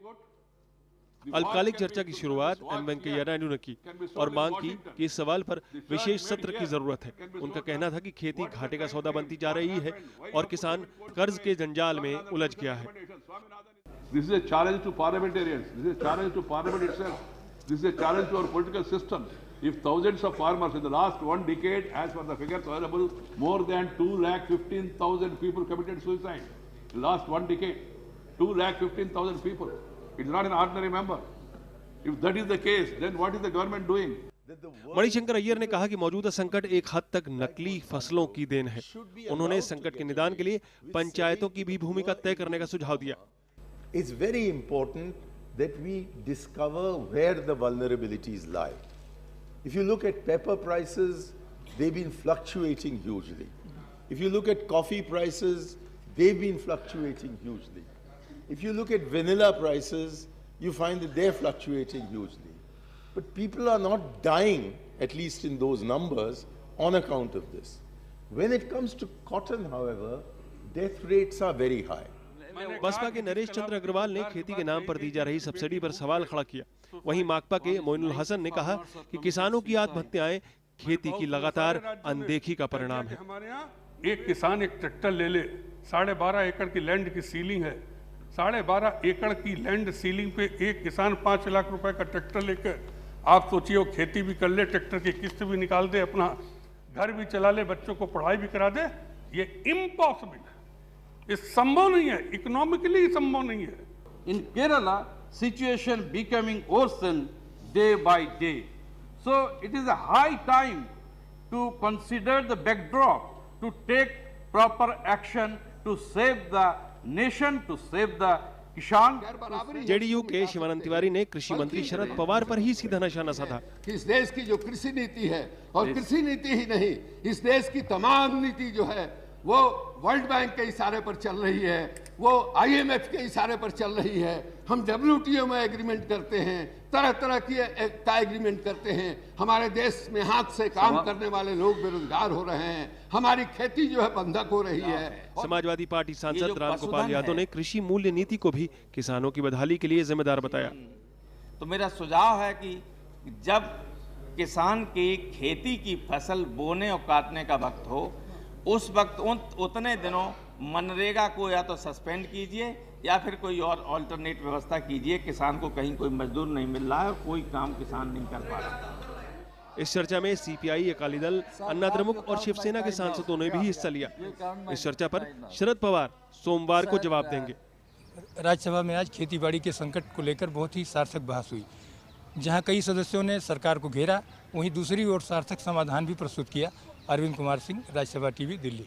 अल्पकालिक चर्चा की शुरुआत एम वेंकैया नायडू ने की और मांग की कि इस सवाल पर विशेष सत्र की जरूरत है। उनका कहना था कि खेती घाटे का सौदा बनती जा रही है और किसान कर्ज के जंजाल में उलझ गया है। This is a challenge to parliamentarians. This is a challenge to parliament itself. This is a challenge to our political system. If thousands of farmers in the last 1 decade, as per the figures available, more than 2,15,000 people committed suicide. In the last 1 decade, 2,15,000 people. It's not an ordinary number. If that is the case, then what is the government doing? Manishankar Iyer ने कहा कि मौजूदा संकट एक हद तक नकली फसलों की देन है। उन्होंने संकट के निदान के लिए पंचायतों की भी भूमिका तय करने का सुझाव दिया। It's very important that we discover where the vulnerabilities lie. If you look at pepper prices, they've been fluctuating hugely. If you look at coffee prices, they've been fluctuating hugely. If you look at vanilla prices, you find that they're fluctuating hugely. But people are not dying, at least in those numbers, on account of this. When it comes to cotton, however, death rates are very high. Baspa के नरेश चंद्र अग्रवाल ने खेती के नाम पर दी जा रही subsidy पर सवाल खड़ा किया। वहीं माकपा के मोइनुल हसन ने कहा कि किसानों की आत्महत्याएं खेती की लगातार अनदेखी का परिणाम है। हमारे यहाँ एक किसान एक ट्रैक्टर ले ले, 12.5 एकड़ की लैंड की सीलिंग है, 12.5 एकड़ की लैंड सीलिंग पे एक किसान 5 लाख रुपए का ट्रैक्टर लेकर, आप सोचिए वो खेती भी कर ले, ट्रैक्टर की किस्त भी निकाल दे, अपना घर भी चला ले, बच्चों को पढ़ाई भी करा दे, ये इम्पॉसिबल है, ये संभव नहीं है, इकोनॉमिकली संभव नहीं है। In Kerala, situation becoming worsen day by day. So it is a high time to consider the backdrop, to take proper action to save the nation, to save the किसान। JDU के शिवानंद तिवारी ने कृषि मंत्री शरद पवार पर ही सीधा निशाना साधा। इस देश की जो कृषि नीति है, और कृषि नीति ही नहीं, इस देश की तमाम नीति जो है वो वर्ल्ड बैंक के इशारे पर चल रही है, वो आईएमएफ के इशारे पर चल रही है। हम डब्ल्यूटीओ में एग्रीमेंट करते हैं, तरह तरह की एग्रीमेंट करते हैं। हमारे देश में हाथ से काम करने वाले लोग बेरोजगार हो रहे हैं, हमारी खेती जो है बंधक हो रही है। समाजवादी पार्टी सांसद रामगोपाल यादव ने कृषि मूल्य नीति को भी किसानों की बदहाली के लिए जिम्मेदार बताया। तो मेरा सुझाव है कि जब किसान की खेती की फसल बोने और काटने का वक्त हो, उस वक्त उतने दिनों मनरेगा को या तो सस्पेंड कीजिए या फिर कोई और ऑल्टरनेट व्यवस्था कीजिए। किसान को कहीं कोई मजदूर नहीं मिल रहा है और कोई काम किसान नहीं कर पा रहा। इस चर्चा में सीपीआई, अकाली दल, अन्ना द्रमुक और शिवसेना के सांसदों ने भी हिस्सा लिया। इस चर्चा पर शरद पवार सोमवार को जवाब देंगे। राज्यसभा में आज खेतीबाड़ी के संकट को लेकर बहुत ही सार्थक बहस हुई, जहां कई सदस्यों ने सरकार को घेरा, वहीं दूसरी ओर सार्थक समाधान भी प्रस्तुत किया। अरविंद कुमार सिंह, राज्यसभा टीवी, दिल्ली।